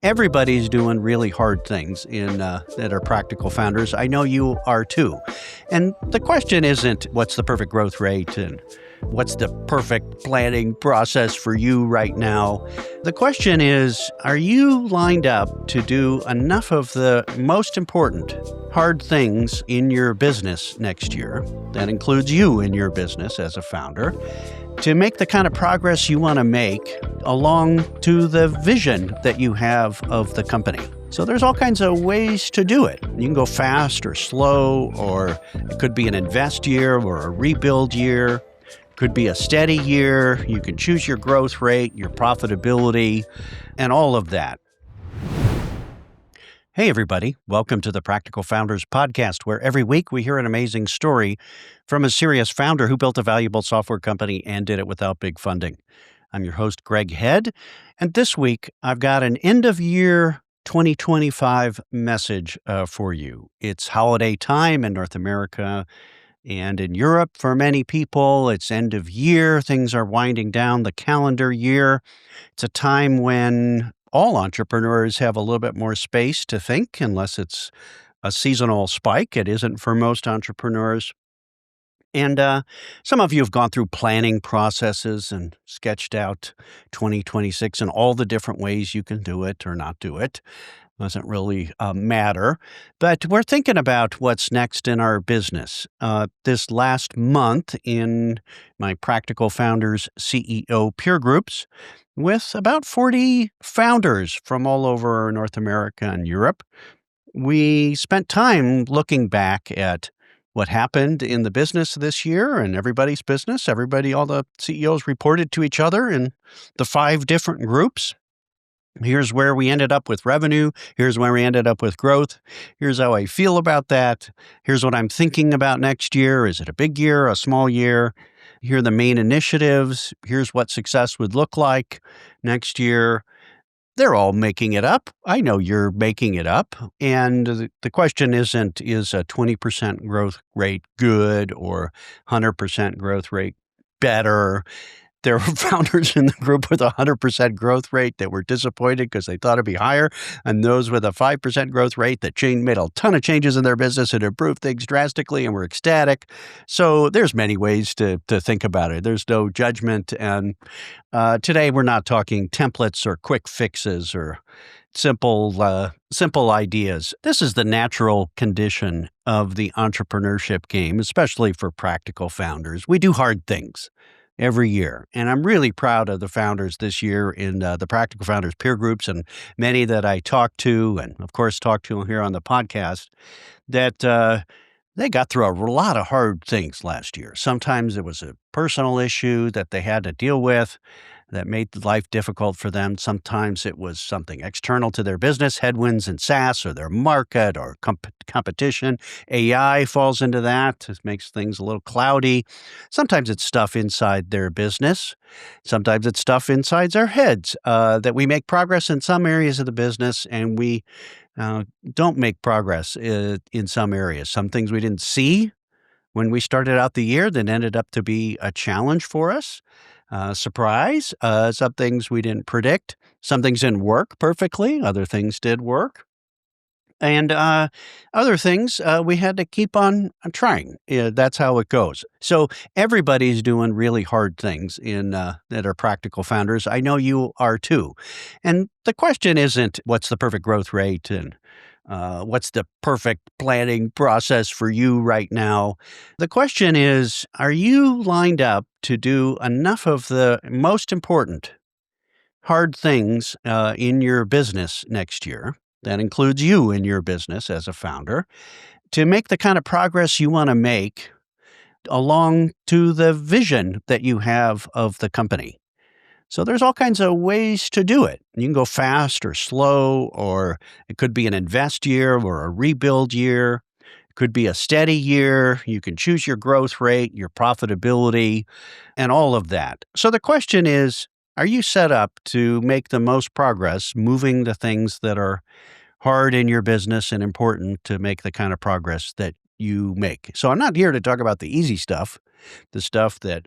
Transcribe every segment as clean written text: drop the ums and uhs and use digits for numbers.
Everybody's doing really hard things that are practical founders. I know you are too. And the question isn't what's the perfect growth rate and what's the perfect planning process for you right now. The question is, are you lined up to do enough of the most important hard things in your business next year? That includes you in your business as a founder, to make the kind of progress you want to make along to the vision that you have of the company. So there's all kinds of ways to do it. You can go fast or slow, or it could be an invest year or a rebuild year. Could be a steady year. You can choose your growth rate, your profitability, and all of that. Hey, everybody. Welcome to the Practical Founders Podcast, where every week we hear an amazing story from a serious founder who built a valuable software company and did it without big funding. I'm your host, Greg Head, and this week I've got an end-of-year 2025 message for you. It's holiday time in North America and in Europe for many people. It's end of year. Things are winding down the calendar year. It's a time when all entrepreneurs have a little bit more space to think, unless it's a seasonal spike. It isn't for most entrepreneurs. And some of you have gone through planning processes and sketched out 2026 and all the different ways you can do it or not do it. Doesn't really matter. But we're thinking about what's next in our business. This last month in my Practical Founders CEO peer groups, with about 40 founders from all over North America and Europe, we spent time looking back at what happened in the business this year and everybody's business. All the CEOs reported to each other in the 5 different groups. Here's where we ended up with revenue. Here's where we ended up with growth. Here's how I feel about that. Here's what I'm thinking about next year. Is it a big year, a small year? Here are the main initiatives. Here's what success would look like next year. They're all making it up. I know you're making it up. And the question isn't, is a 20% growth rate good or 100% growth rate better? There were founders in the group with a 100% growth rate that were disappointed because they thought it'd be higher, and those with a 5% growth rate that made a ton of changes in their business and improved things drastically and were ecstatic. So there's many ways to think about it. There's no judgment. And today we're not talking templates or quick fixes or simple ideas. This is the natural condition of the entrepreneurship game, especially for practical founders. We do hard things every year. And I'm really proud of the founders this year in the Practical Founders peer groups, and many that I talked to and, of course, talked to here on the podcast, that they got through a lot of hard things last year. Sometimes it was a personal issue that they had to deal with that made life difficult for them. Sometimes it was something external to their business, headwinds in SaaS or their market or competition. AI falls into that. It makes things a little cloudy. Sometimes it's stuff inside their business. Sometimes it's stuff inside our heads that we make progress in some areas of the business and we don't make progress in some areas. Some things we didn't see when we started out the year that ended up to be a challenge for us. Surprise. Some things we didn't predict. Some things didn't work perfectly. Other things did work. And other things we had to keep on trying. That's how it goes. So everybody's doing really hard things that are practical founders. I know you are too. And the question isn't what's the perfect growth rate and what's the perfect planning process for you right now. The question is, are you lined up to do enough of the most important hard things in your business next year? That includes you in your business as a founder, to make the kind of progress you want to make along to the vision that you have of the company. So there's all kinds of ways to do it. You can go fast or slow, or it could be an invest year or a rebuild year. It could be a steady year. You can choose your growth rate, your profitability, and all of that. So the question is, are you set up to make the most progress moving the things that are hard in your business and important to make the kind of progress that you make? So I'm not here to talk about the easy stuff, the stuff that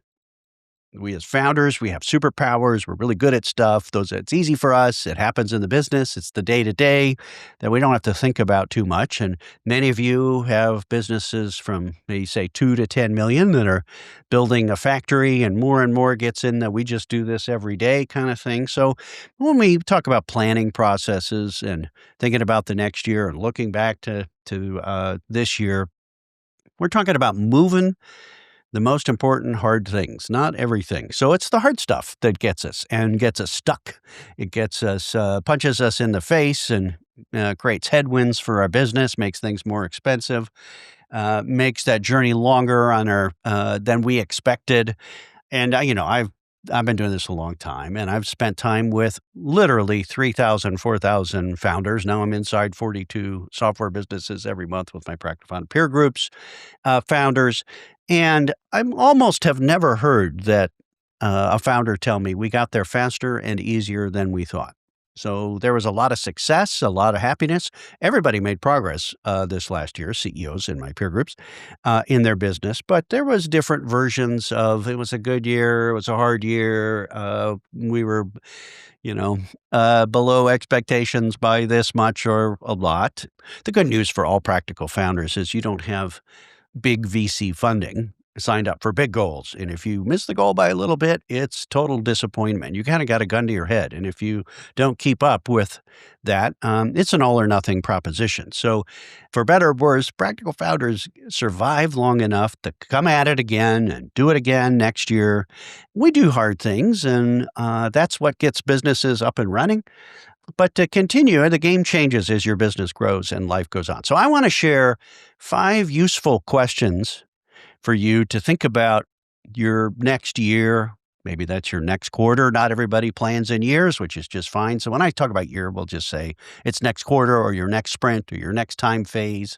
We as founders, we have superpowers. We're really good at stuff. It's easy for us. It happens in the business. It's the day to day that we don't have to think about too much. And many of you have businesses from maybe say 2 to 10 million that are building a factory, and more gets in that we just do this every day kind of thing. So when we talk about planning processes and thinking about the next year and looking back to this year, we're talking about moving the most important hard things, not everything. So it's the hard stuff that gets us and gets us stuck. It gets us, punches us in the face and creates headwinds for our business, makes things more expensive, makes that journey longer on our than we expected. And I've been doing this a long time, and I've spent time with literally 3,000, 4,000 founders. Now I'm inside 42 software businesses every month with my Practical Founder peer groups, founders, and I almost have never heard that a founder tell me we got there faster and easier than we thought. So there was a lot of success, a lot of happiness. Everybody made progress this last year, CEOs in my peer groups, in their business. But there was different versions of it was a good year, it was a hard year. We were, below expectations by this much or a lot. The good news for all practical founders is you don't have big VC funding signed up for big goals. And if you miss the goal by a little bit, it's total disappointment. You kind of got a gun to your head. And if you don't keep up with that, it's an all or nothing proposition. So for better or worse, practical founders survive long enough to come at it again and do it again next year. We do hard things, and that's what gets businesses up and running. But to continue, the game changes as your business grows and life goes on. So I want to share 5 useful questions for you to think about your next year. Maybe that's your next quarter. Not everybody plans in years, which is just fine. So when I talk about year, we'll just say it's next quarter or your next sprint or your next time phase.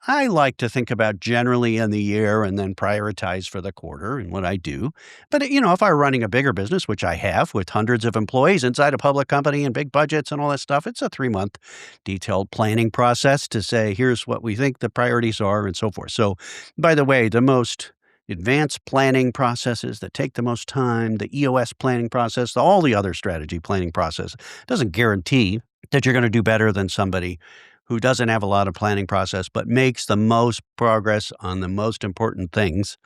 I like to think about generally in the year and then prioritize for the quarter and what I do. But, if I were running a bigger business, which I have with hundreds of employees inside a public company and big budgets and all that stuff, it's a 3-month detailed planning process to say, here's what we think the priorities are and so forth. So, by the way, the most advanced planning processes that take the most time, the EOS planning process, all the other strategy planning process, doesn't guarantee that you're going to do better than somebody who doesn't have a lot of planning process, but makes the most progress on the most important things,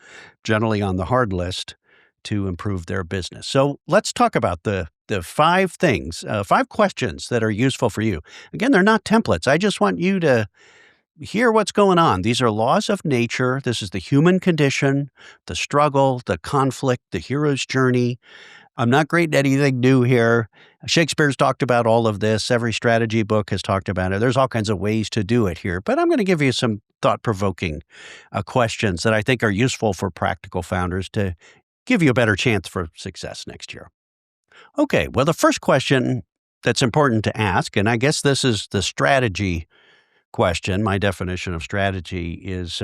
generally on the hard list, to improve their business. So let's talk about the 5 things, 5 questions that are useful for you. Again, they're not templates. I just want you to hear what's going on. These are laws of nature. This is the human condition, the struggle, the conflict, the hero's journey. I'm not great at anything new here. Shakespeare's talked about all of this. Every strategy book has talked about it. There's all kinds of ways to do it here. But I'm going to give you some thought-provoking questions that I think are useful for practical founders to give you a better chance for success next year. Okay, well, the first question that's important to ask, and I guess this is the strategy question. My definition of strategy is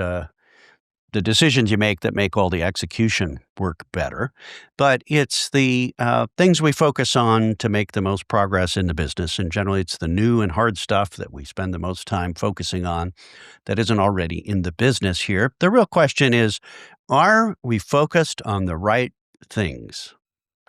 the decisions you make that make all the execution work better. But it's the things we focus on to make the most progress in the business. And generally, it's the new and hard stuff that we spend the most time focusing on that isn't already in the business here. The real question is, are we focused on the right things?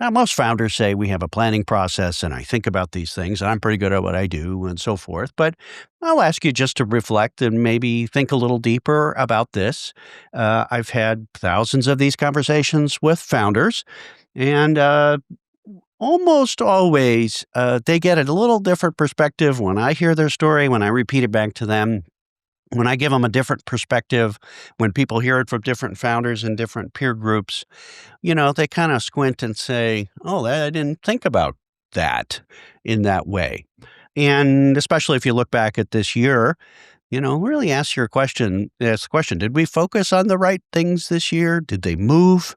Now, most founders say we have a planning process and I think about these things and I'm pretty good at what I do and so forth. But I'll ask you just to reflect and maybe think a little deeper about this. I've had thousands of these conversations with founders, and almost always they get a little different perspective when I hear their story, when I repeat it back to them. When I give them a different perspective, when people hear it from different founders and different peer groups, they kind of squint and say, oh, I didn't think about that in that way. And especially if you look back at this year, really ask the question, did we focus on the right things this year? Did they move?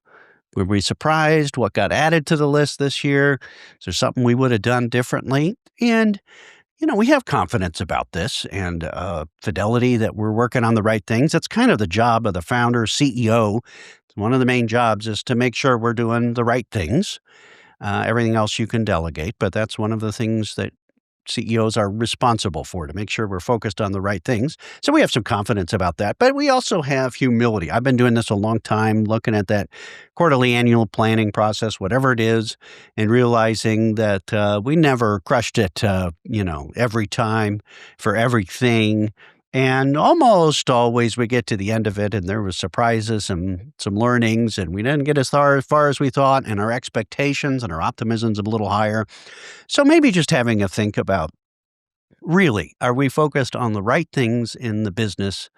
Were we surprised? What got added to the list this year? Is there something we would have done differently? And we have confidence about this and fidelity that we're working on the right things. It's kind of the job of the founder, CEO. One of the main jobs is to make sure we're doing the right things. Everything else you can delegate, but that's one of the things that CEOs are responsible for, to make sure we're focused on the right things. So we have some confidence about that, but we also have humility. I've been doing this a long time, looking at that quarterly annual planning process, whatever it is, and realizing that we never crushed it, every time for everything. And almost always we get to the end of it and there was surprises and some learnings, and we didn't get as far as we thought, and our expectations and our optimism's a little higher. So maybe just having a think about, really, are we focused on the right things in the business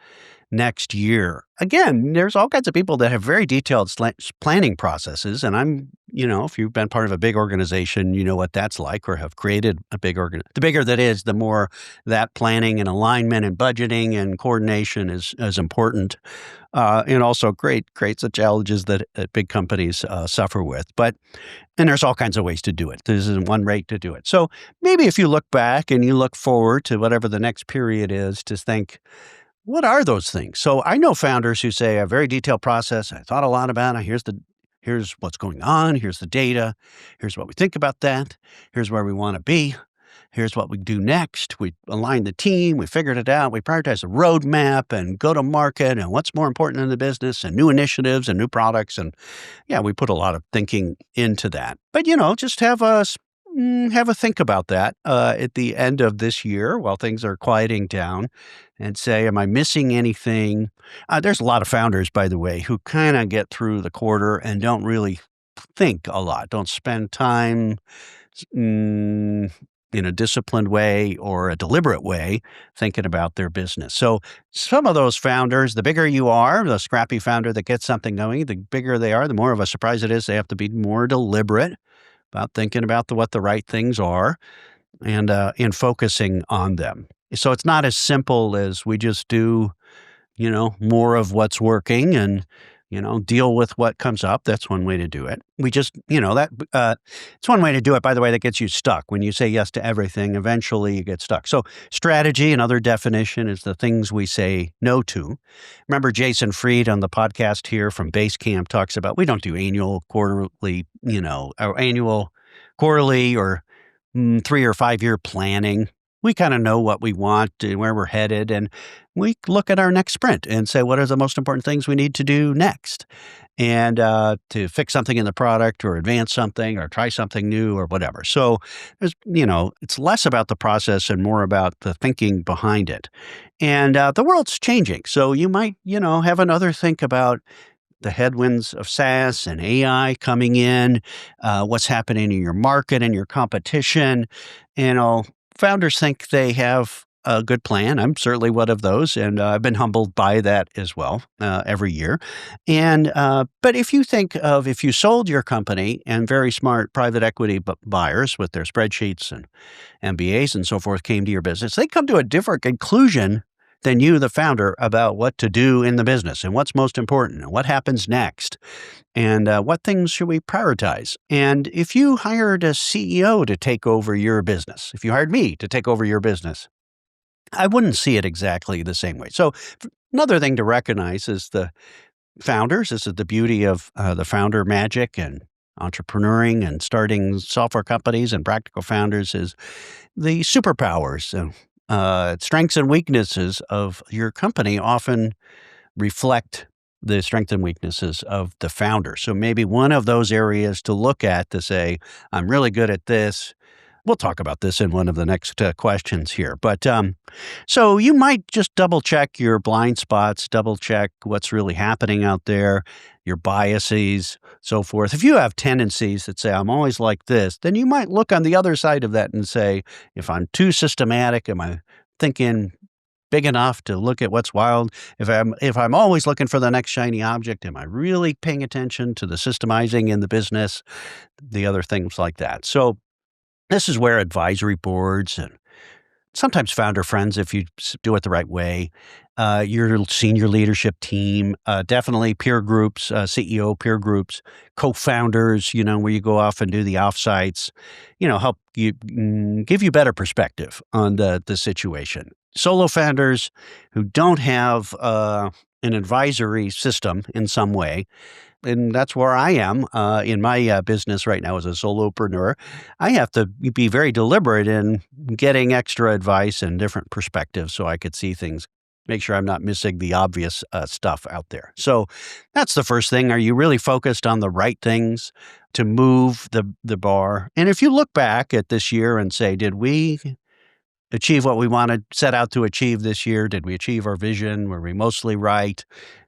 next year? Again, there's all kinds of people that have very detailed planning processes. And if you've been part of a big organization, you know what that's like, or have created a big the bigger that is, the more that planning and alignment and budgeting and coordination is important. And also creates the challenges that big companies suffer with. And there's all kinds of ways to do it. There isn't one rate to do it. So maybe if you look back and you look forward to whatever the next period is, to think, what are those things? So I know founders who say a very detailed process. I thought a lot about it. Here's what's going on. Here's the data. Here's what we think about that. Here's where we want to be. Here's what we do next. We align the team. We figured it out. We prioritize the roadmap and go to market and what's more important in the business and new initiatives and new products. And yeah, we put a lot of thinking into that. But, just have a think about that at the end of this year while things are quieting down, and say, am I missing anything? There's a lot of founders, by the way, who kind of get through the quarter and don't really think a lot, don't spend time in a disciplined way or a deliberate way thinking about their business. So some of those founders, the bigger you are, the scrappy founder that gets something going, the bigger they are, the more of a surprise it is. They have to be more deliberate about thinking about what the right things are, and in focusing on them. So it's not as simple as we just do, more of what's working and, deal with what comes up. That's one way to do it. We just, it's one way to do it, by the way, that gets you stuck. When you say yes to everything, eventually you get stuck. So strategy, another definition, is the things we say no to. Remember, Jason Fried on the podcast here from Basecamp talks about, we don't do annual, quarterly, or annual, quarterly, or 3 or 5 year planning. We kind of know what we want and where we're headed, and we look at our next sprint and say, what are the most important things we need to do next? And to fix something in the product or advance something or try something new or whatever. So there's, it's less about the process and more about the thinking behind it. And the world's changing. So you might, have another think about the headwinds of SaaS and AI coming in, what's happening in your market and your competition. Founders think they have a good plan. I'm certainly one of those, and I've been humbled by that as well every year. And but if you sold your company, and very smart private equity buyers with their spreadsheets and MBAs and so forth came to your business, they come to a different conclusion than you, the founder, about what to do in the business and what's most important and what happens next and what things should we prioritize. And if you hired a CEO to take over your business, if you hired me to take over your business, I wouldn't see it exactly the same way. So another thing to recognize is the founders. This is the beauty of the founder magic and entrepreneuring and starting software companies and practical founders, is the superpowers. Strengths and weaknesses of your company often reflect the strengths and weaknesses of the founder. So maybe one of those areas to look at to say, I'm really good at this. We'll talk about this in one of the next questions here. But so you might just double check your blind spots, double check what's really happening out there, your biases, so forth. If you have tendencies that say, I'm always like this, then you might look on the other side of that and say, if I'm too systematic, am I thinking big enough to look at what's wild? If I'm always looking for the next shiny object, am I really paying attention to the systemizing in the business? The other things like that. So this is where advisory boards and sometimes founder friends, if you do it the right way, your senior leadership team, definitely peer groups, CEO peer groups, co-founders, where you go off and do the offsites, help you give you better perspective on the situation. Solo founders who don't have an advisory system in some way, and that's where I am in my business right now as a solopreneur. I have to be very deliberate in getting extra advice and different perspectives so I could see things, make sure I'm not missing the obvious stuff out there. So that's the first thing. Are you really focused on the right things to move the bar? And if you look back at this year and say, did we achieve what we wanted, set out to achieve this year? Did we achieve our vision? Were we mostly right?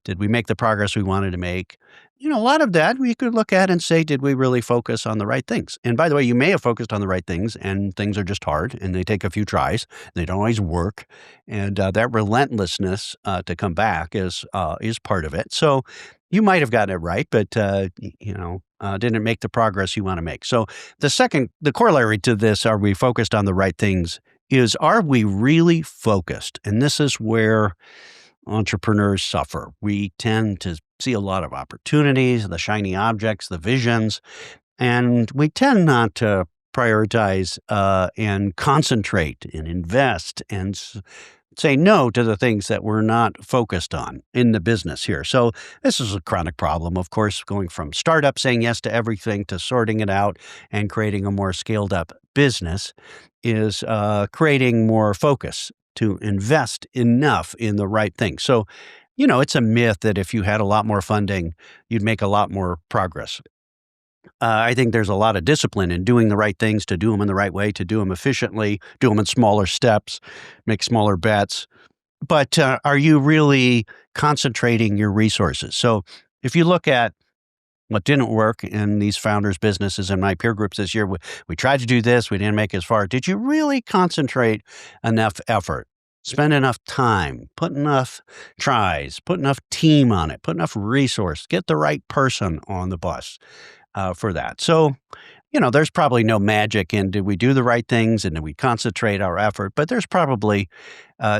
Did we make the progress we wanted to make? A lot of that we could look at and say, did we really focus on the right things? And by the way, you may have focused on the right things and things are just hard and they take a few tries. They don't always work. And that relentlessness to come back is part of it. So you might have gotten it right, but, didn't make the progress you want to make. So the corollary to this, are we focused on the right things, is, are we really focused? And this is where entrepreneurs suffer. We tend to see a lot of opportunities, the shiny objects, the visions, and we tend not to prioritize and concentrate and invest and say no to the things that we're not focused on in the business here. So this is a chronic problem, of course, going from startup saying yes to everything to sorting it out and creating a more scaled up business is creating more focus to invest enough in the right thing. So, it's a myth that if you had a lot more funding, you'd make a lot more progress. I think there's a lot of discipline in doing the right things, to do them in the right way, to do them efficiently, do them in smaller steps, make smaller bets. But are you really concentrating your resources? So if you look at what didn't work in these founders' businesses and my peer groups this year, we tried to do this, we didn't make it as far. Did you really concentrate enough effort? Spend enough time, put enough tries, put enough team on it, put enough resource, get the right person on the bus for that. So, there's probably no magic in, did we do the right things and did we concentrate our effort? But there's probably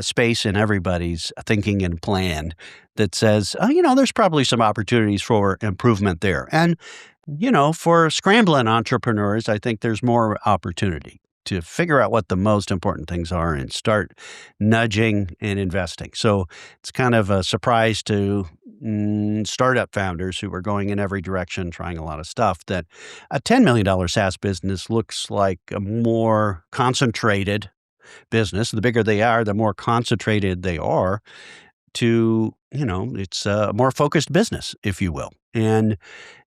space in everybody's thinking and plan that says, there's probably some opportunities for improvement there. And, for scrambling entrepreneurs, I think there's more opportunity to figure out what the most important things are and start nudging and investing. So it's kind of a surprise to startup founders who are going in every direction, trying a lot of stuff, that a $10 million SaaS business looks like a more concentrated business. The bigger they are, the more concentrated they are to, it's a more focused business, if you will. And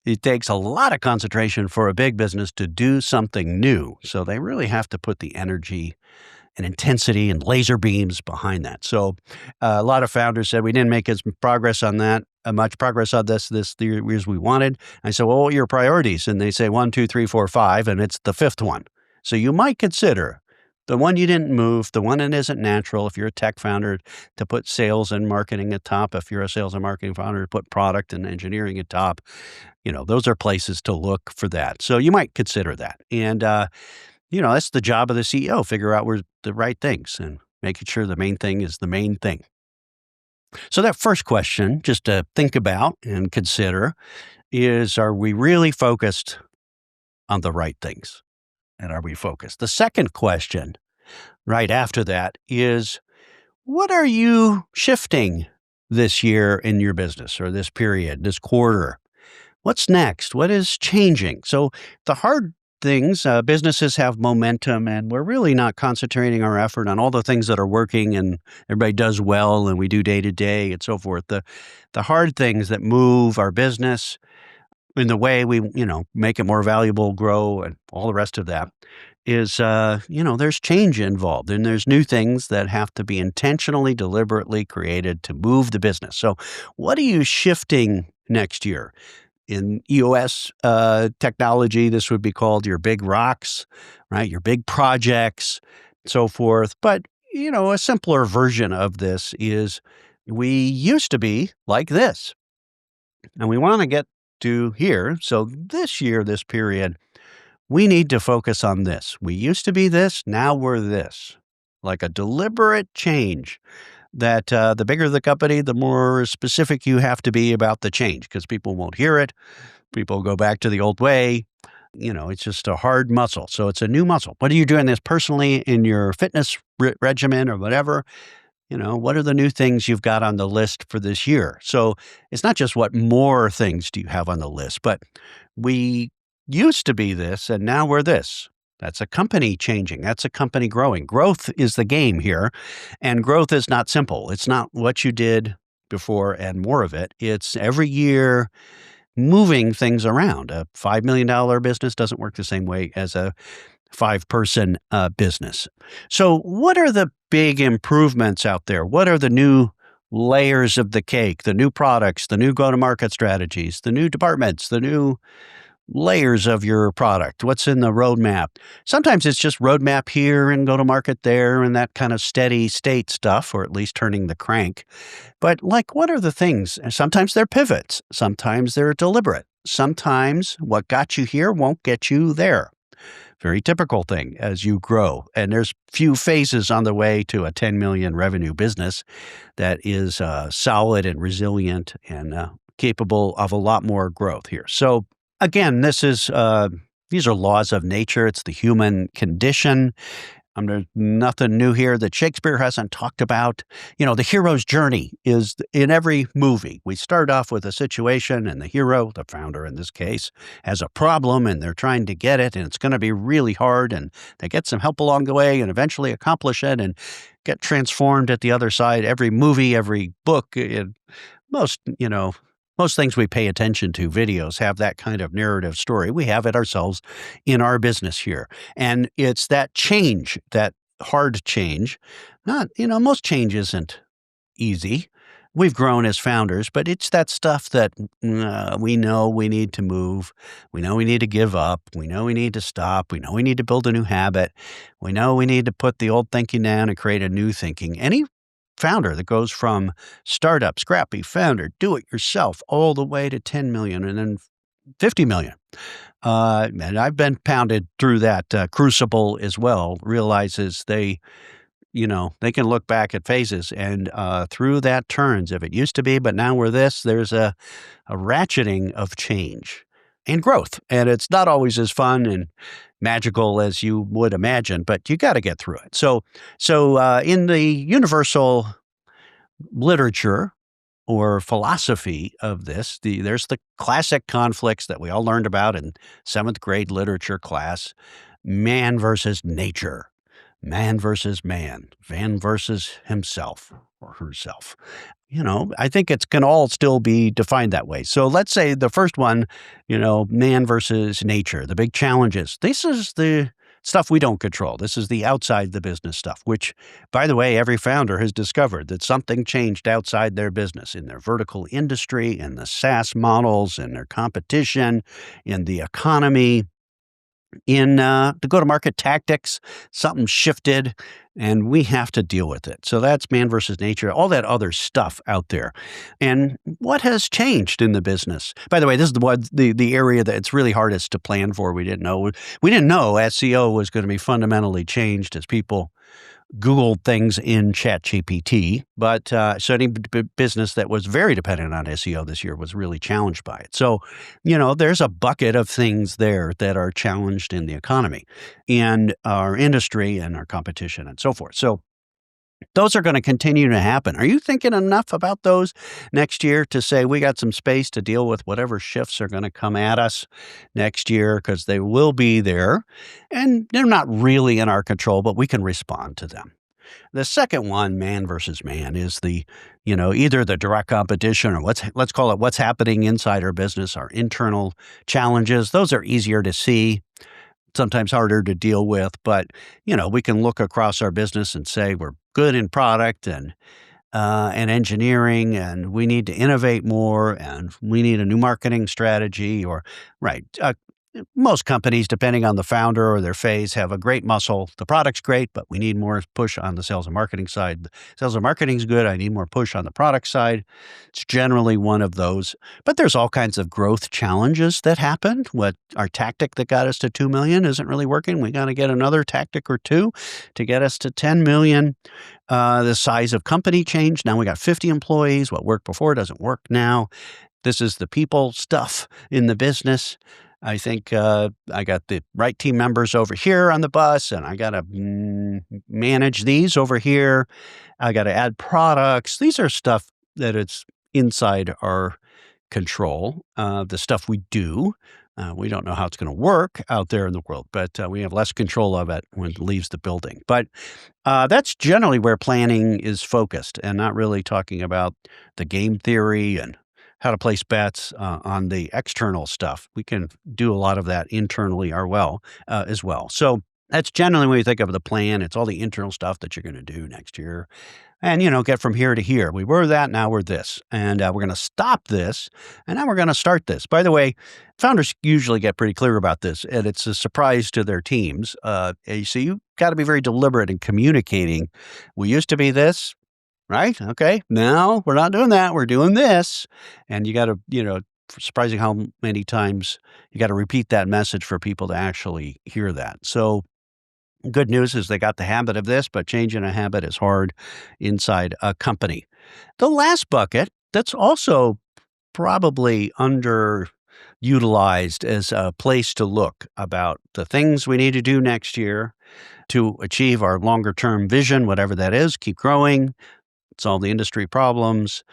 it takes a lot of concentration for a big business to do something new. So they really have to put the energy and intensity and laser beams behind that. So a lot of founders said, we didn't make as much progress on this year as we wanted. I said, well, what are your priorities? And they say 1, 2, 3, 4, 5, and it's the fifth one. So you might consider the one you didn't move, the one that isn't natural. If you're a tech founder, to put sales and marketing at top. If you're a sales and marketing founder, to put product and engineering at top. Those are places to look for that. So you might consider that. And, that's the job of the CEO, figure out where the right things and making sure the main thing is the main thing. So that first question, just to think about and consider, is, are we really focused on the right things? And are we focused? The second question right after that is, what are you shifting this year in your business, or this period, this quarter? What's next? What is changing? So the hard things, businesses have momentum, and we're really not concentrating our effort on all the things that are working and everybody does well and we do day to day and so forth. The hard things that move our business in the way we, make it more valuable, grow, and all the rest of that is, there's change involved, and there's new things that have to be intentionally, deliberately created to move the business. So what are you shifting next year? In EOS technology, this would be called your big rocks, right? Your big projects, so forth. But, a simpler version of this is, we used to be like this, and we want to get to here. So this year, this period, we need to focus on this. We used to be this, now we're this. Like a deliberate change that the bigger the company, the more specific you have to be about the change, because people won't hear it. People go back to the old way. It's just a hard muscle. So it's a new muscle. Whether you're doing this personally in your fitness regimen or whatever, What are the new things you've got on the list for this year? So it's not just what more things do you have on the list, but we used to be this and now we're this. That's a company changing. That's a company growing. Growth is the game here. And growth is not simple. It's not what you did before and more of it. It's every year moving things around. A $5 million business doesn't work the same way as a five-person business. So what are the big improvements out there? What are the new layers of the cake, the new products, the new go-to-market strategies, the new departments, the new layers of your product? What's in the roadmap? Sometimes it's just roadmap here and go-to-market there and that kind of steady state stuff, or at least turning the crank. But what are the things? Sometimes they're pivots. Sometimes they're deliberate. Sometimes what got you here won't get you there. Very typical thing as you grow. And there's few phases on the way to a 10 million revenue business that is solid and resilient and capable of a lot more growth here. So again, these are laws of nature. It's the human condition. There's nothing new here that Shakespeare hasn't talked about. The hero's journey is in every movie. We start off with a situation and the hero, the founder in this case, has a problem and they're trying to get it and it's going to be really hard and they get some help along the way and eventually accomplish it and get transformed at the other side. Every movie, every book, most things we pay attention to, videos, have that kind of narrative story. We have it ourselves in our business here. And it's that change, that hard change. Most change isn't easy. We've grown as founders, but it's that stuff that we know we need to move. We know we need to give up. We know we need to stop. We know we need to build a new habit. We know we need to put the old thinking down and create a new thinking. Any founder that goes from startup, scrappy founder, do it yourself, all the way to 10 million and then 50 million. And I've been pounded through that crucible as well, realizes they can look back at phases and through that turns. If it used to be, but now we're this, there's a ratcheting of change and growth. And it's not always as fun and magical as you would imagine, but you got to get through it. So in the universal literature or philosophy of this, there's the classic conflicts that we all learned about in 7th grade literature class: man versus nature, man versus man versus himself or herself. I think it can all still be defined that way. So let's say the first one, man versus nature, the big challenges. This is the stuff we don't control. This is the outside the business stuff, which, by the way, every founder has discovered that something changed outside their business, in their vertical industry, in the SaaS models, in their competition, in the economy, in the go-to-market tactics. Something shifted and we have to deal with it. So that's man versus nature, all that other stuff out there. And what has changed in the business? By the way, this is the area that it's really hardest to plan for. We didn't know SEO was going to be fundamentally changed as people Googled things in ChatGPT, but so any business that was very dependent on SEO this year was really challenged by it. So, there's a bucket of things there that are challenged in the economy and our industry and our competition and so forth. So those are going to continue to happen. Are you thinking enough about those next year to say we got some space to deal with whatever shifts are going to come at us next year? Because they will be there and they're not really in our control, but we can respond to them. The second one, man versus man, is either the direct competition or let's call it what's happening inside our business, our internal challenges. Those are easier to see, sometimes harder to deal with, but we can look across our business and say we're good in product and engineering, and we need to innovate more, and we need a new marketing strategy. Most companies, depending on the founder or their phase, have a great muscle. The product's great, but we need more push on the sales and marketing side. Sales and marketing's good. I need more push on the product side. It's generally one of those. But there's all kinds of growth challenges that happen. What our tactic that got us to 2 million isn't really working. We got to get another tactic or two to get us to 10 million. The size of company changed. Now we got 50 employees. What worked before doesn't work now. This is the people stuff in the business. I think I got the right team members over here on the bus, and I got to manage these over here. I got to add products. These are stuff that it's inside our control, the stuff we do. We don't know how it's going to work out there in the world, but we have less control of it when it leaves the building. But that's generally where planning is focused, and not really talking about the game theory and how to place bets on the external stuff. We can do a lot of that internally as well. So that's generally when you think of the plan. It's all the internal stuff that you're going to do next year and, get from here to here. We were that, now we're this. And we're going to stop this, and now we're going to start this. By the way, founders usually get pretty clear about this, and it's a surprise to their teams. So you've got to be very deliberate in communicating. We used to be this, right? Okay, now we're not doing that. We're doing this. And you got to, surprising how many times you got to repeat that message for people to actually hear that. So good news is they got the habit of this, but changing a habit is hard inside a company. The last bucket that's also probably underutilized as a place to look about the things we need to do next year to achieve our longer term vision, whatever that is, keep growing, solve the industry problems,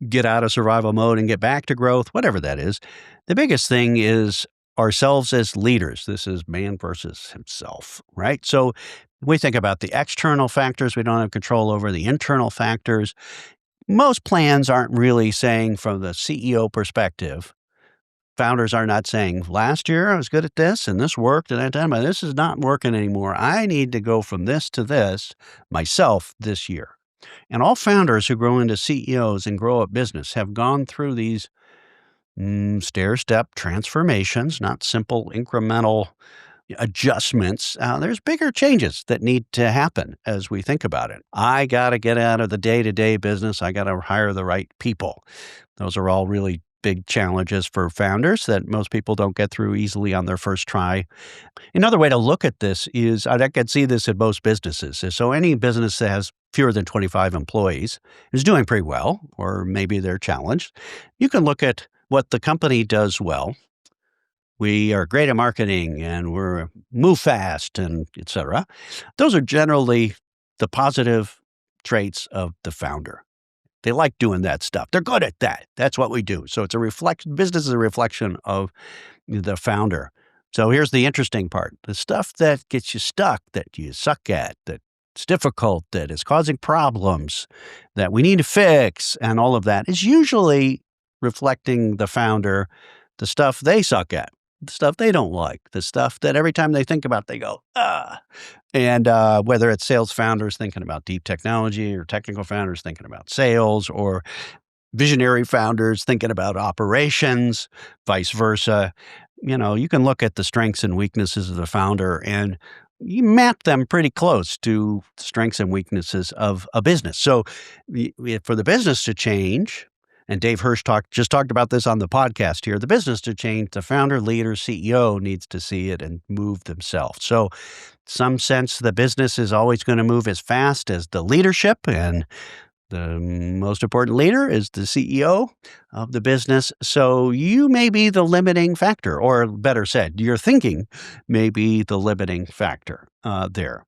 get out of survival mode and get back to growth, whatever that is. The biggest thing is ourselves as leaders. This is man versus himself, right? So we think about the external factors we don't have control over, the internal factors. Most plans aren't really saying from the CEO perspective, founders are not saying, last year I was good at this and this worked and this is not working anymore. I need to go from this to this myself this year. And all founders who grow into CEOs and grow a business have gone through these stair-step transformations, not simple incremental adjustments. There's bigger changes that need to happen as we think about it. I got to get out of the day-to-day business. I got to hire the right people. Those are all really big challenges for founders that most people don't get through easily on their first try. Another way to look at this is, I can see this in most businesses. So any business that has fewer than 25 employees is doing pretty well, or maybe they're challenged. You can look at what the company does well. We are great at marketing and we're move fast and et cetera. Those are generally the positive traits of the founder. They like doing that stuff. They're good at that. That's what we do. So business is a reflection of the founder. So here's the interesting part. The stuff that gets you stuck, that you suck at, that's difficult, that is causing problems, that we need to fix, and all of that is usually reflecting the founder, the stuff they suck at, the stuff they don't like, the stuff that every time they think about, they go, ah. And whether it's sales founders thinking about deep technology or technical founders thinking about sales or visionary founders thinking about operations, vice versa, you can look at the strengths and weaknesses of the founder and you map them pretty close to the strengths and weaknesses of a business. So for the business to change, and Dave Hirsch just talked about this on the podcast here, the business to change, the founder, leader, CEO needs to see it and move themselves. So some sense the business is always going to move as fast as the leadership, and the most important leader is the CEO of the business. So you may be the limiting factor, or better said, your thinking may be the limiting factor there.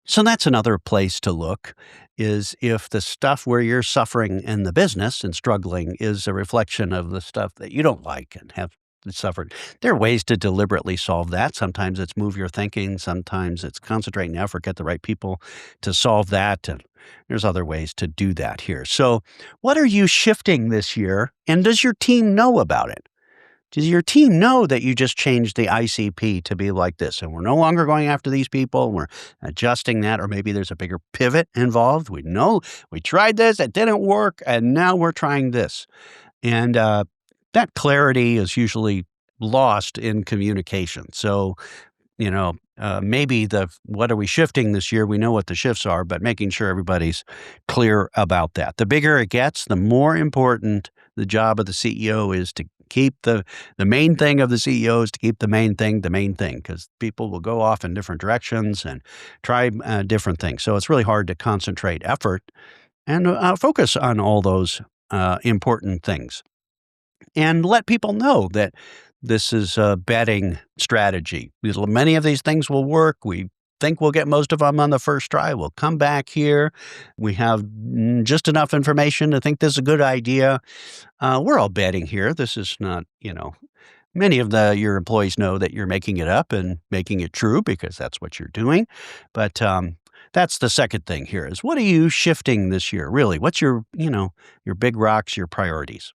So that's another place to look, is if the stuff where you're suffering in the business and struggling is a reflection of the stuff that you don't like and have suffered. There are ways to deliberately solve that. Sometimes it's move your thinking. Sometimes it's concentrate and effort, get the right people to solve that. And there's other ways to do that here. So what are you shifting this year? And does your team know about it? Does your team know that you just changed the ICP to be like this, and we're no longer going after these people, we're adjusting that, or maybe there's a bigger pivot involved? We know we tried this, it didn't work, and now we're trying this. And that clarity is usually lost in communication. So, maybe what are we shifting this year? We know what the shifts are, but making sure everybody's clear about that. The bigger it gets, the more important the job of the CEO is to keep the main thing of the CEO is to keep the main thing, because people will go off in different directions and try different things. So it's really hard to concentrate effort and focus on all those important things. And let people know that This is a betting strategy. Many of these things will work. We think we'll get most of them on the first try. We'll come back here. We have just enough information to think this is a good idea. We're all betting here. This is not, many of your employees know that you're making it up and making it true because that's what you're doing. But that's the second thing here is what are you shifting this year? Really, what's your big rocks, your priorities?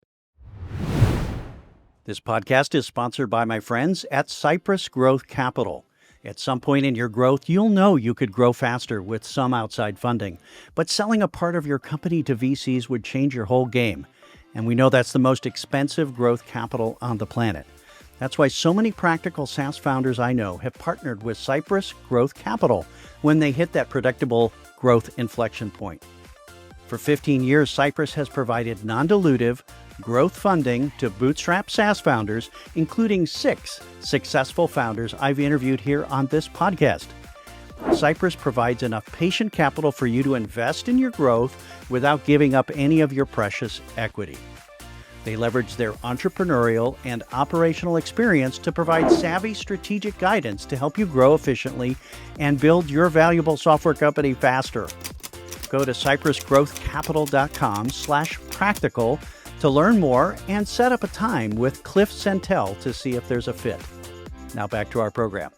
This podcast is sponsored by my friends at Cypress Growth Capital. At some point in your growth, you'll know you could grow faster with some outside funding, but selling a part of your company to VCs would change your whole game. And we know that's the most expensive growth capital on the planet. That's why so many practical SaaS founders I know have partnered with Cypress Growth Capital when they hit that predictable growth inflection point. For 15 years, Cypress has provided non-dilutive growth funding to bootstrap SaaS founders, including 6 successful founders I've interviewed here on this podcast. Cypress provides enough patient capital for you to invest in your growth without giving up any of your precious equity. They leverage their entrepreneurial and operational experience to provide savvy strategic guidance to help you grow efficiently and build your valuable software company faster. Go to cypressgrowthcapital.com/practical to learn more and set up a time with Cliff Centel to see if there's a fit. Now back to our program.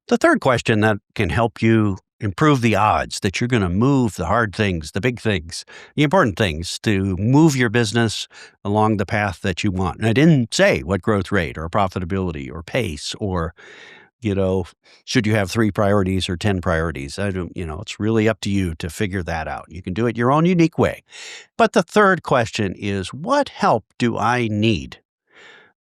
The third question that can help you improve the odds that you're going to move the hard things, the big things, the important things to move your business along the path that you want. And I didn't say what growth rate or profitability or pace or should you have 3 priorities or 10 priorities? I don't, it's really up to you to figure that out. You can do it your own unique way. But the third question is, what help do I need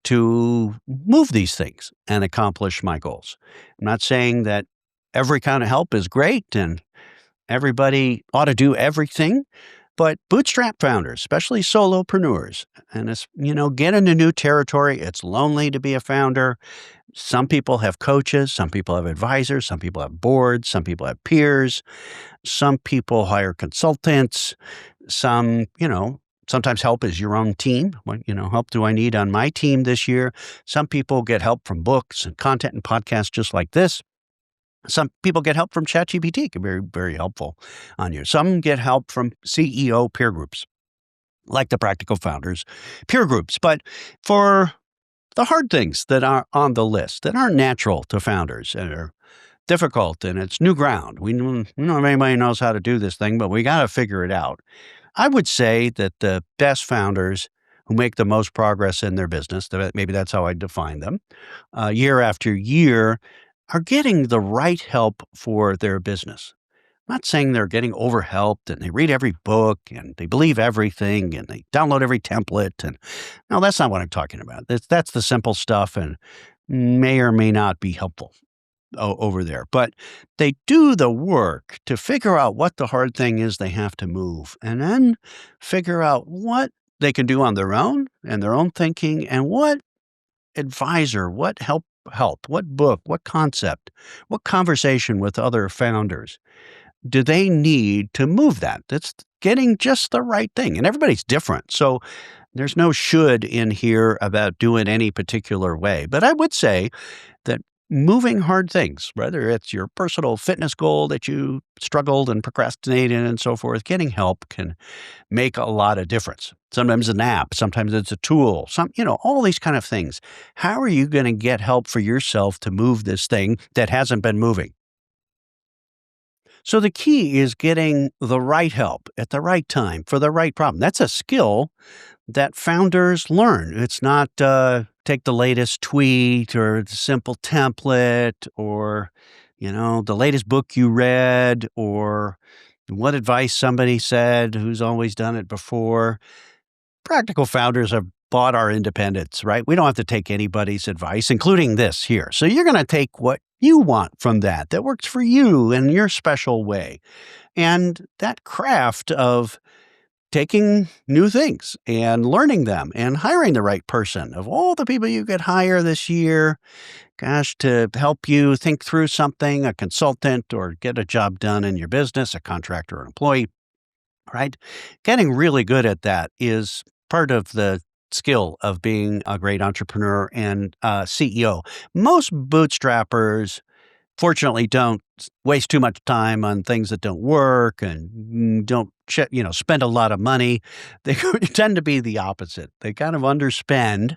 to move these things and accomplish my goals? I'm not saying that every kind of help is great and everybody ought to do everything, but bootstrap founders, especially solopreneurs, and it's, get into new territory. It's lonely to be a founder. Some people have coaches, some people have advisors, some people have boards, some people have peers, some people hire consultants, sometimes help is your own team. What, help do I need on my team this year? Some people get help from books and content and podcasts just like this. Some people get help from ChatGPT, can be very, very helpful on you. Some get help from CEO peer groups, like the Practical Founders peer groups. But for the hard things that are on the list, that aren't natural to founders and are difficult and it's new ground, we don't know if anybody knows how to do this thing, but we got to figure it out. I would say that the best founders who make the most progress in their business, maybe that's how I define them, year after year, are getting the right help for their business. I'm not saying they're getting overhelped and they read every book and they believe everything and they download every template. And no, that's not what I'm talking about. That's the simple stuff and may or may not be helpful over there. But they do the work to figure out what the hard thing is they have to move and then figure out what they can do on their own and their own thinking and what advisor, what help, what book, what concept, what conversation with other founders do they need to move that? That's getting just the right thing. And everybody's different. So there's no should in here about doing any particular way. But I would say that moving hard things, whether it's your personal fitness goal that you struggled and procrastinated and so forth, getting help can make a lot of difference. Sometimes an app, sometimes it's a tool, all these kind of things. How are you going to get help for yourself to move this thing that hasn't been moving? So the key is getting the right help at the right time for the right problem. That's a skill that founders learn. It's not take the latest tweet or the simple template or, the latest book you read or what advice somebody said who's always done it before. Practical founders have bought our independence, right? We don't have to take anybody's advice, including this here. So you're going to take what you want from that works for you in your special way. And that craft of taking new things and learning them and hiring the right person, of all the people you could hire this year, to help you think through something, a consultant or get a job done in your business, a contractor or employee, right? Getting really good at that is part of the skill of being a great entrepreneur and CEO. Most bootstrappers fortunately don't waste too much time on things that don't work and don't spend a lot of money. They tend to be the opposite. They kind of underspend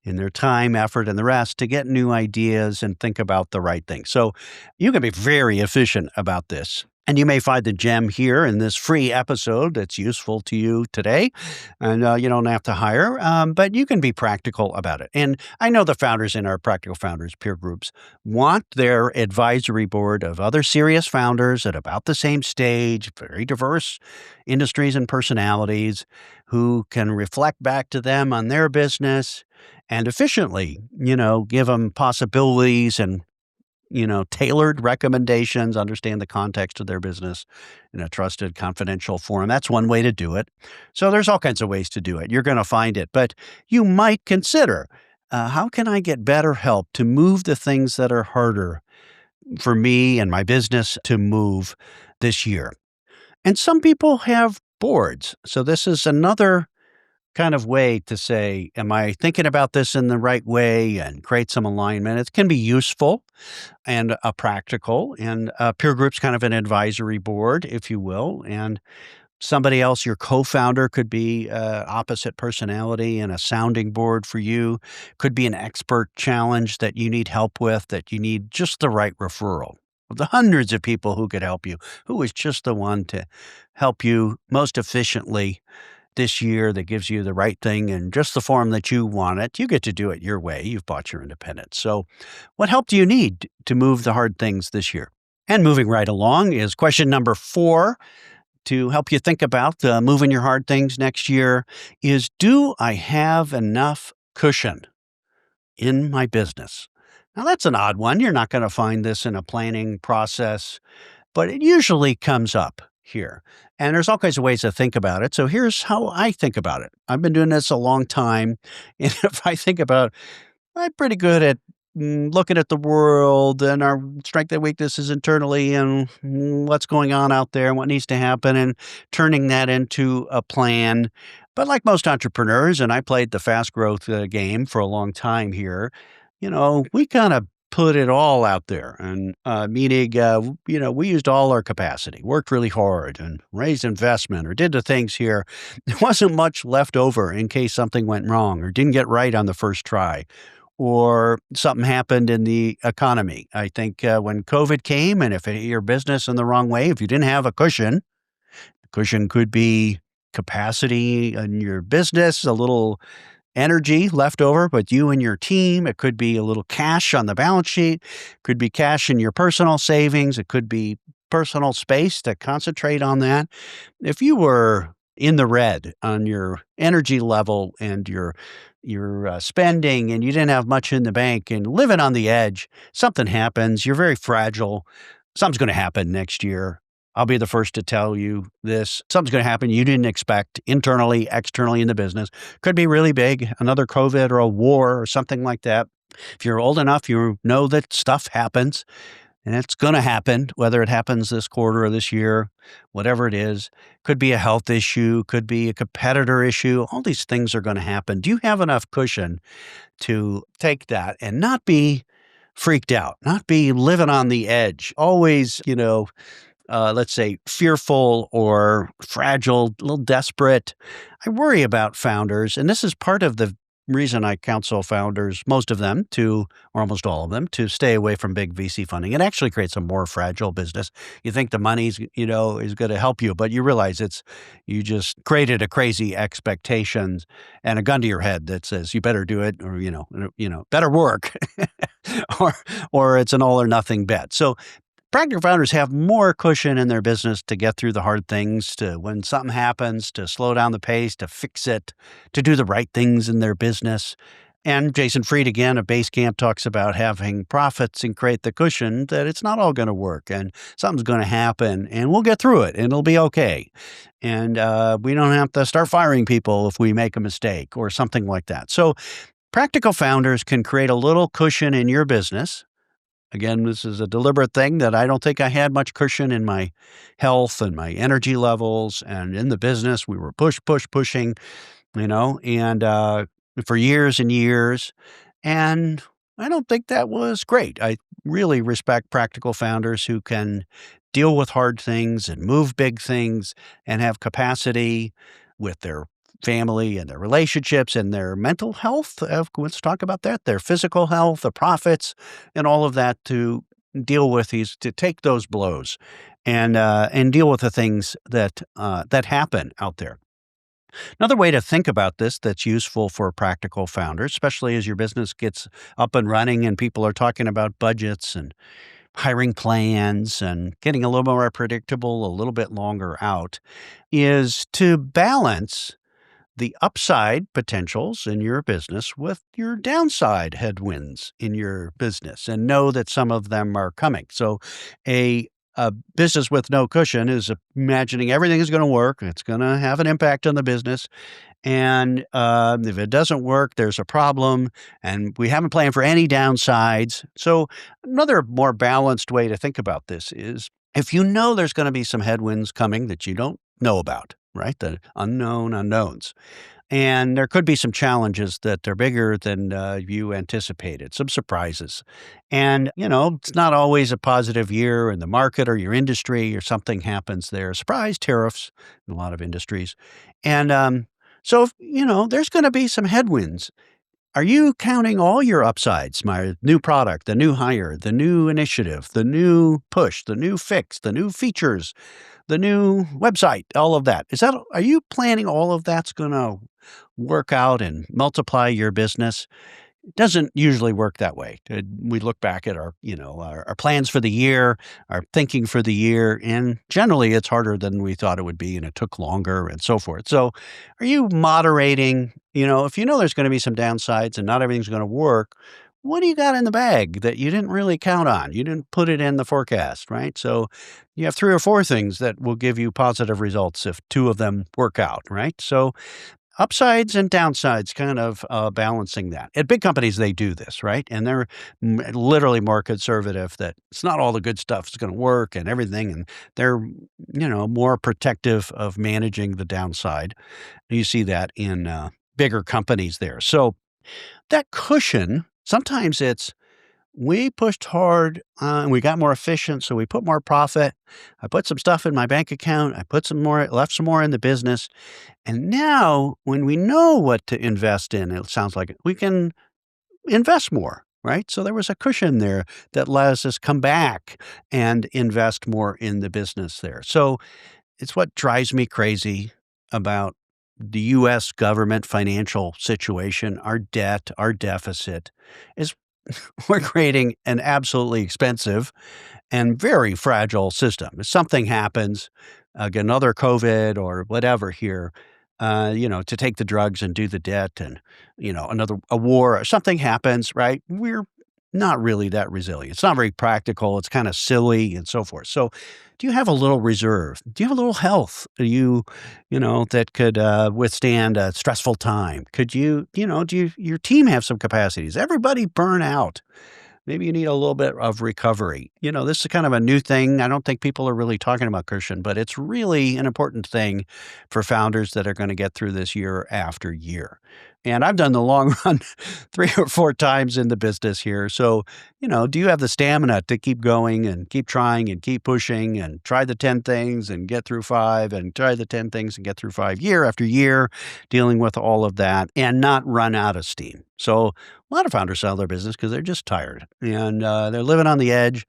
in their time, effort, and the rest to get new ideas and think about the right thing. So you can be very efficient about this. And you may find the gem here in this free episode that's useful to you today. And you don't have to hire, but you can be practical about it. And I know the founders in our Practical Founders peer groups want their advisory board of other serious founders at about the same stage, very diverse industries and personalities, who can reflect back to them on their business and efficiently, give them possibilities and tailored recommendations, understand the context of their business in a trusted, confidential forum. That's one way to do it. So there's all kinds of ways to do it. You're going to find it, but you might consider, how can I get better help to move the things that are harder for me and my business to move this year? And some people have boards. So this is another kind of way to say, am I thinking about this in the right way, and create some alignment? It can be useful and practical, and peer group's kind of an advisory board, if you will. And somebody else, your co-founder, could be opposite personality and a sounding board for you. Could be an expert challenge that you need help with, that you need just the right referral. Of the hundreds of people who could help you, who is just the one to help you most efficiently this year, that gives you the right thing in just the form that you want it. You get to do it your way. You've bought your independence. So what help do you need to move the hard things this year? And moving right along is question number 4 to help you think about moving your hard things next year is, do I have enough cushion in my business? Now, that's an odd one. You're not going to find this in a planning process, but it usually comes up here. And there's all kinds of ways to think about it. So here's how I think about it. I've been doing this a long time. And if I think about, I'm pretty good at looking at the world and our strength and weaknesses internally and what's going on out there and what needs to happen and turning that into a plan. But like most entrepreneurs, and I played the fast growth game for a long time here, we kind of put it all out there, and meaning, we used all our capacity, worked really hard and raised investment or did the things here. There wasn't much left over in case something went wrong or didn't get right on the first try, or something happened in the economy. I think when COVID came, and if it hit your business in the wrong way, if you didn't have a cushion, the cushion could be capacity in your business, a little energy left over, but you and your team. It could be a little cash on the balance sheet, could be cash in your personal savings. It could be personal space to concentrate on that. If you were in the red on your energy level and your spending, and you didn't have much in the bank and living on the edge, something happens, you're very fragile. Something's going to happen next year. I'll be the first to tell you this. Something's going to happen you didn't expect internally, externally in the business. Could be really big, another COVID or a war or something like that. If you're old enough, you know that stuff happens, and it's going to happen, whether it happens this quarter or this year, whatever it is. Could be a health issue, could be a competitor issue. All these things are going to happen. Do you have enough cushion to take that and not be freaked out, not be living on the edge, always, let's say, fearful or fragile, a little desperate? I worry about founders, and this is part of the reason I counsel founders, most of them or almost all of them, to stay away from big VC funding. It actually creates a more fragile business. You think the money's, is going to help you, but you realize you just created a crazy expectations and a gun to your head that says you better do it, or, better work, or it's an all or nothing bet. So practical founders have more cushion in their business to get through the hard things, to when something happens, to slow down the pace, to fix it, to do the right things in their business. And Jason Fried, again, of Basecamp, talks about having profits and create the cushion that it's not all going to work and something's going to happen, and we'll get through it and it'll be okay. And we don't have to start firing people if we make a mistake or something like that. So practical founders can create a little cushion in your business. Again, this is a deliberate thing that I don't think I had much cushion in my health and my energy levels, and in the business we were pushing. and for years and years. And I don't think that was great. I really respect practical founders who can deal with hard things and move big things and have capacity with their family and their relationships and their mental health. Let's talk about that. Their physical health, the profits, and all of that to deal with these, to take those blows and deal with the things that happen out there. Another way to think about this that's useful for practical founders, especially as your business gets up and running and people are talking about budgets and hiring plans and getting a little more predictable, a little bit longer out, is to balance the upside potentials in your business with your downside headwinds in your business and know that some of them are coming. So, a business with no cushion is imagining everything is going to work, it's going to have an impact on the business, and if it doesn't work, there's a problem, and we haven't planned for any downsides. So, another more balanced way to think about this is if you know there's going to be some headwinds coming that you don't know about, right? The unknown unknowns. And there could be some challenges that are bigger than you anticipated, some surprises. And it's not always a positive year in the market or your industry or something happens there. Surprise tariffs in a lot of industries. And so, there's going to be some headwinds. Are you counting all your upsides, my new product, the new hire, the new initiative, the new push, the new fix, the new features, the new website, all of that? Are you planning all of that's going to work out and multiply your business? It doesn't usually work that way. We look back at our plans for the year, our thinking for the year, and generally it's harder than we thought it would be, and it took longer and so forth. So, are you moderating? If you know there's going to be some downsides and not everything's going to work, what do you got in the bag that you didn't really count on? You didn't put it in the forecast, right? So, you have three or four things that will give you positive results if two of them work out, right? So, upsides and downsides, kind of balancing that. At big companies, they do this, right? And they're literally more conservative that it's not all the good stuff is going to work and everything. And they're more protective of managing the downside. You see that in bigger companies there. So that cushion, sometimes it's we pushed hard and we got more efficient. So we put more profit. I put some stuff in my bank account. I put some more, left some more in the business. And now, when we know what to invest in, it sounds like we can invest more, right? So there was a cushion there that lets us come back and invest more in the business there. So it's what drives me crazy about the U.S. government financial situation, our debt, our deficit, is we're creating an absolutely expensive and very fragile system. If something happens, another COVID or whatever here, to take the drugs and do the debt and, a war or something happens, right? We're not really that resilient. It's not very practical. It's kind of silly and so forth. So, do you have a little reserve? Do you have a little health? That could withstand a stressful time? Could your team have some capacities? Everybody burn out. Maybe you need a little bit of recovery. This is kind of a new thing. I don't think people are really talking about cushion, but it's really an important thing for founders that are going to get through this year after year. And I've done the long run 3 or 4 times in the business here. So, do you have the stamina to keep going and keep trying and keep pushing and try the 10 things and get through 5 and try the 10 things and get through 5 year after year, dealing with all of that and not run out of steam? So, a lot of founders sell their business because they're just tired and they're living on the edge.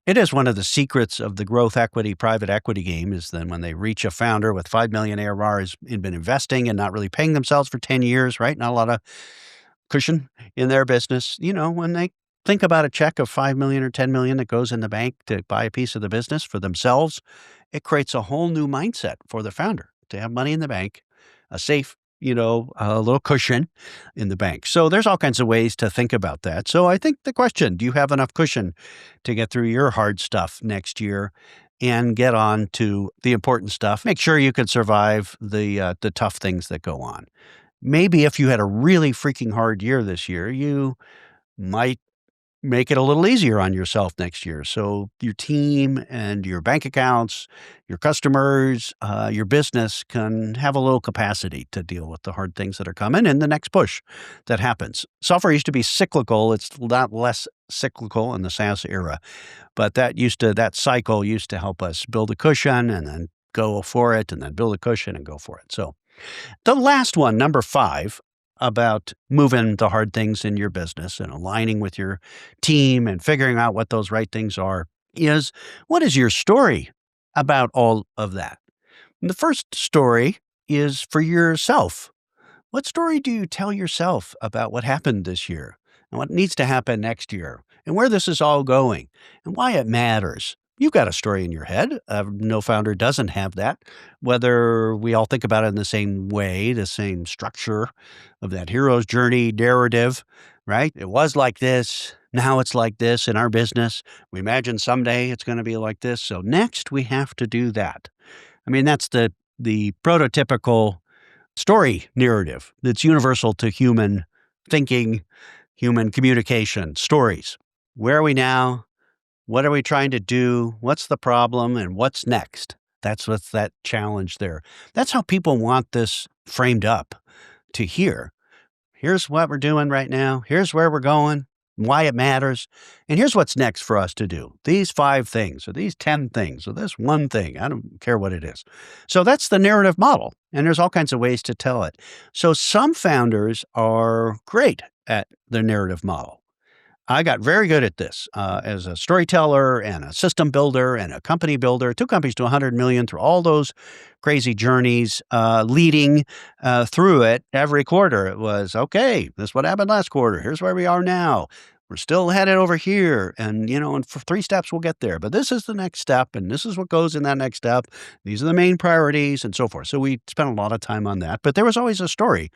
It is one of the secrets of the growth equity, private equity game is then when they reach a founder with 5 million ARR has been investing and not really paying themselves for 10 years, right? Not a lot of cushion in their business. When they think about a check of 5 million or 10 million that goes in the bank to buy a piece of the business for themselves, it creates a whole new mindset for the founder to have money in the bank, a safe, a little cushion in the bank. So there's all kinds of ways to think about that. So I think the question, do you have enough cushion to get through your hard stuff next year and get on to the important stuff? Make sure you can survive the tough things that go on. Maybe if you had a really freaking hard year this year, you might make it a little easier on yourself next year. So your team and your bank accounts, your customers, your business can have a little capacity to deal with the hard things that are coming and the next push that happens. Software used to be cyclical. It's not less cyclical in the SaaS era, but that cycle used to help us build a cushion and then go for it and then build a cushion and go for it. So the last one, number 5, about moving the hard things in your business and aligning with your team and figuring out what those right things are, is what is your story about all of that? And the first story is for yourself. What story do you tell yourself about what happened this year and what needs to happen next year and where this is all going and why it matters? You've got a story in your head. No founder doesn't have that. Whether we all think about it in the same way, the same structure of that hero's journey narrative, right? It was like this. Now it's like this in our business. We imagine someday it's going to be like this. So next we have to do that. I mean, that's the prototypical story narrative that's universal to human thinking, human communication, stories. Where are we now? What are we trying to do? What's the problem? And what's next? That's what's that challenge there. That's how people want this framed up to hear. Here's what we're doing right now. Here's where we're going, why it matters. And here's what's next for us to do. These 5 things or these 10 things or this one thing. I don't care what it is. So that's the narrative model. And there's all kinds of ways to tell it. So some founders are great at the narrative model. I got very good at this as a storyteller and a system builder and a company builder. 2 companies to 100 million through all those crazy journeys, leading through it every quarter. It was, okay, this is what happened last quarter. Here's where we are now. We're still headed over here. And, and for 3 steps, we'll get there. But this is the next step. And this is what goes in that next step. These are the main priorities and so forth. So we spent a lot of time on that. But there was always a story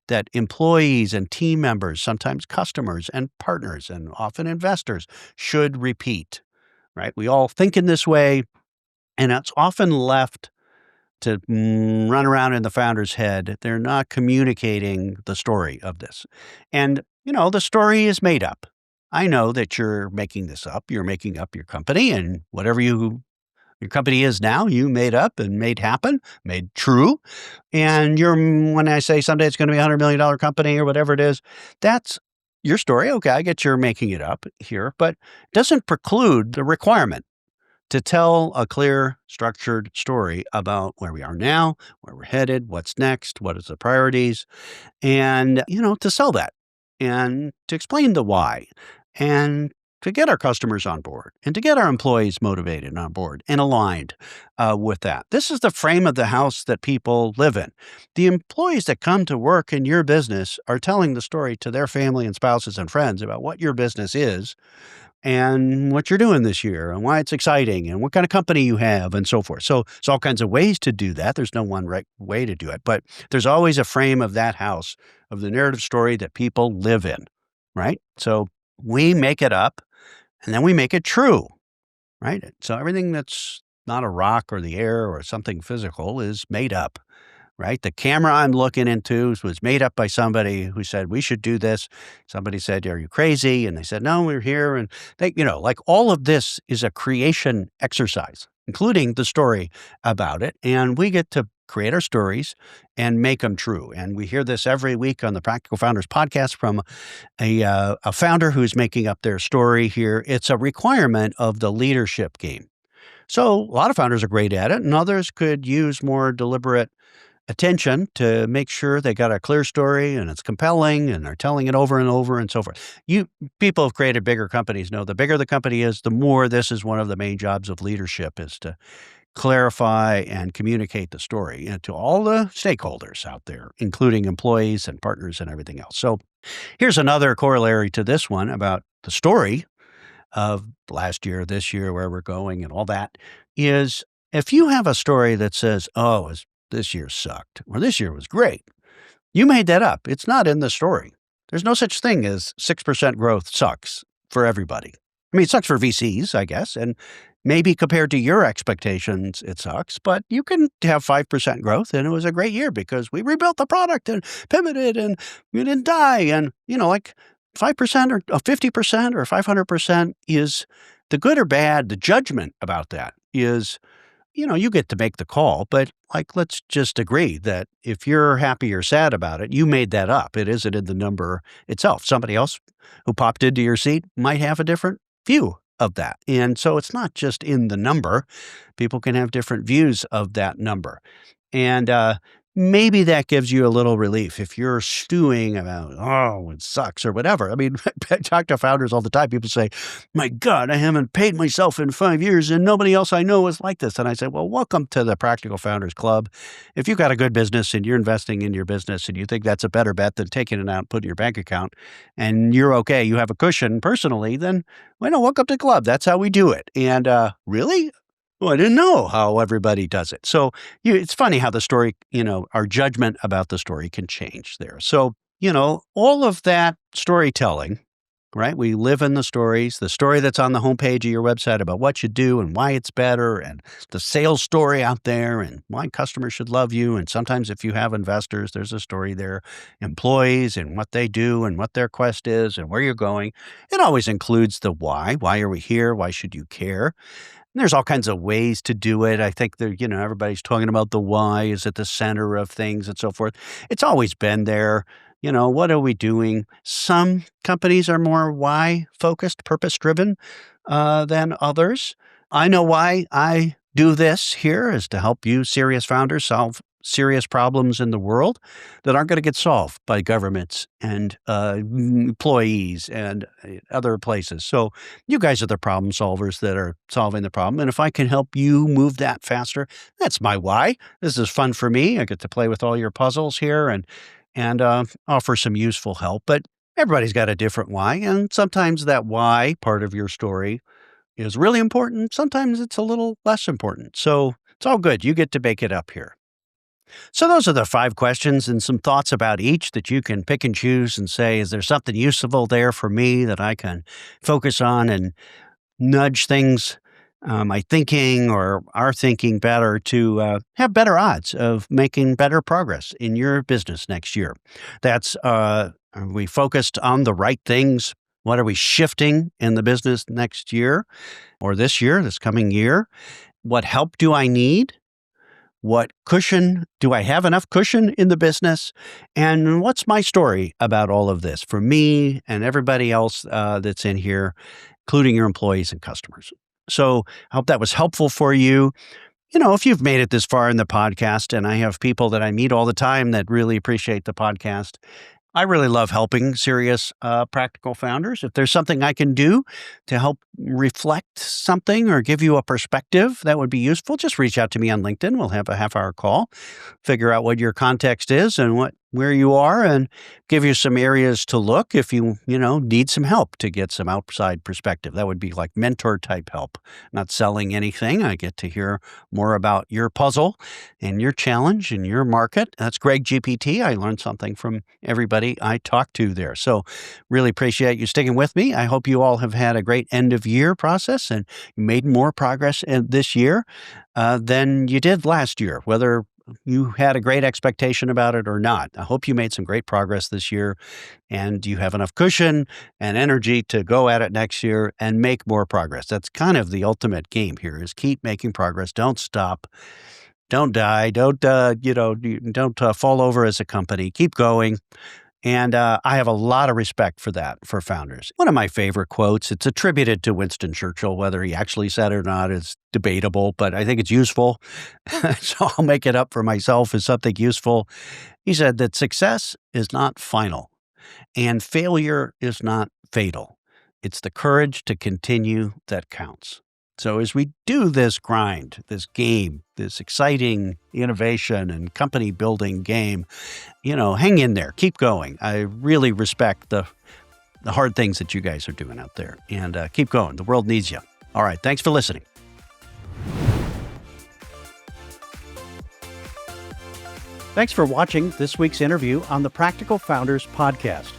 that employees and team members, sometimes customers and partners, and often investors should repeat, right? We all think in this way, and it's often left to run around in the founder's head. They're not communicating the story of this. And, the story is made up. I know that you're making this up. You're making up your company, and whatever your company is now, you made up and made happen, made true. And when I say someday it's going to be $100 million company or whatever it is, that's your story. Okay, I get you're making it up here, but it doesn't preclude the requirement to tell a clear, structured story about where we are now, where we're headed, what's next, what is the priorities, and, to sell that and to explain the why and to get our customers on board and to get our employees motivated and on board and aligned with that. This is the frame of the house that people live in. The employees that come to work in your business are telling the story to their family and spouses and friends about what your business is and what you're doing this year and why it's exciting and what kind of company you have and so forth. So there's all kinds of ways to do that. There's no one right way to do it, but there's always a frame of that house, of the narrative story that people live in, right? So we make it up and then we make it true, right? So everything that's not a rock or the air or something physical is made up, right? The camera I'm looking into was made up by somebody who said, we should do this. Somebody said, are you crazy? And they said, no, we're here. And they, like all of this is a creation exercise, including the story about it. And we get to create our stories and make them true. And we hear this every week on the Practical Founders podcast from a founder who's making up their story here. It's a requirement of the leadership game. So a lot of founders are great at it, and others could use more deliberate attention to make sure they got a clear story and it's compelling and they're telling it over and over and so forth. People who've created bigger companies know the bigger the company is, the more this is one of the main jobs of leadership, is to clarify and communicate the story to all the stakeholders out there, including employees and partners and everything else. So here's another corollary to this one about the story of last year, this year, where we're going and all that, is if you have a story that says, this year sucked, or this year was great, you made that up. It's not in the story. There's no such thing as 6% growth sucks for everybody. I mean, it sucks for VCs, I guess, and maybe compared to your expectations, it sucks, but you can have 5% growth, and it was a great year because we rebuilt the product and pivoted, and we didn't die, and, 5% or 50% or 500% is the good or bad, the judgment about that is, you get to make the call, but let's just agree that if you're happy or sad about it, you made that up. It isn't in the number itself. Somebody else who popped into your seat might have a different view of that. And so it's not just in the number. People can have different views of that number. And maybe that gives you a little relief if you're stewing about, oh, it sucks or whatever. I mean, I talk to founders all the time. People say, my God, I haven't paid myself in 5 years and nobody else I know is like this. And I say, well, welcome to the Practical Founders Club. If you've got a good business and you're investing in your business and you think that's a better bet than taking it out and putting it in your bank account and you're okay, you have a cushion personally, then, welcome to the club. That's how we do it. And really? Well, I didn't know how everybody does it. So it's funny how the story, our judgment about the story can change there. So, all of that storytelling, right? We live in the stories, the story that's on the homepage of your website about what you do and why it's better, and the sales story out there and why customers should love you. And sometimes if you have investors, there's a story there, employees and what they do and what their quest is and where you're going. It always includes the why. Why are we here? Why should you care? And there's all kinds of ways to do it. I think that, everybody's talking about the why is at the center of things and so forth. It's always been there. What are we doing? Some companies are more why focused, purpose driven than others. I know why I do this here is to help you serious founders solve serious problems in the world that aren't going to get solved by governments and employees and other places. So you guys are the problem solvers that are solving the problem. And if I can help you move that faster, that's my why. This is fun for me. I get to play with all your puzzles here and offer some useful help. But everybody's got a different why. And sometimes that why part of your story is really important. Sometimes it's a little less important. So it's all good. You get to make it up here. So those are the 5 questions and some thoughts about each that you can pick and choose and say, is there something useful there for me that I can focus on and nudge things, my thinking or our thinking better to have better odds of making better progress in your business next year? That's, are we focused on the right things? What are we shifting in the business next year or this coming year? What help do I need? What cushion? Do I have enough cushion in the business? And what's my story about all of this for me and everybody else that's in here, including your employees and customers? So I hope that was helpful for you. If you've made it this far in the podcast, and I have people that I meet all the time that really appreciate the podcast, I really love helping serious, practical founders. If there's something I can do to help reflect something or give you a perspective that would be useful, just reach out to me on LinkedIn. We'll have a half-hour call, figure out what your context is and where you are, and give you some areas to look if you need some help to get some outside perspective. That would be like mentor-type help. Not selling anything. I get to hear more about your puzzle and your challenge and your market. That's Greg GPT. I learned something from everybody I talked to there. So really appreciate you sticking with me. I hope you all have had a great end-of-year process and made more progress this year than you did last year, whether you had a great expectation about it or not. I hope you made some great progress this year and you have enough cushion and energy to go at it next year and make more progress. That's kind of the ultimate game here, is keep making progress. Don't stop. Don't die. Don't fall over as a company. Keep going. And I have a lot of respect for that, for founders. One of my favorite quotes, it's attributed to Winston Churchill. Whether he actually said it or not is debatable, but I think it's useful. So I'll make it up for myself as something useful. He said that success is not final and failure is not fatal. It's the courage to continue that counts. So as we do this grind, this game, this exciting innovation and company building game, hang in there, keep going. I really respect the hard things that you guys are doing out there, and keep going. The world needs you. All right. Thanks for listening. Thanks for watching this week's interview on the Practical Founders podcast.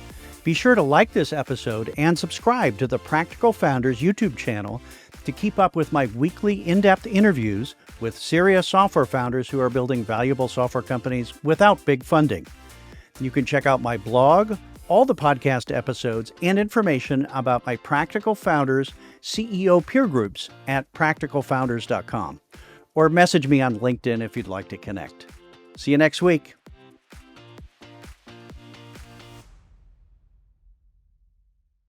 Be sure to like this episode and subscribe to the Practical Founders YouTube channel to keep up with my weekly in-depth interviews with serious software founders who are building valuable software companies without big funding. You can check out my blog, all the podcast episodes and information about my Practical Founders CEO peer groups at practicalfounders.com, or message me on LinkedIn if you'd like to connect. See you next week.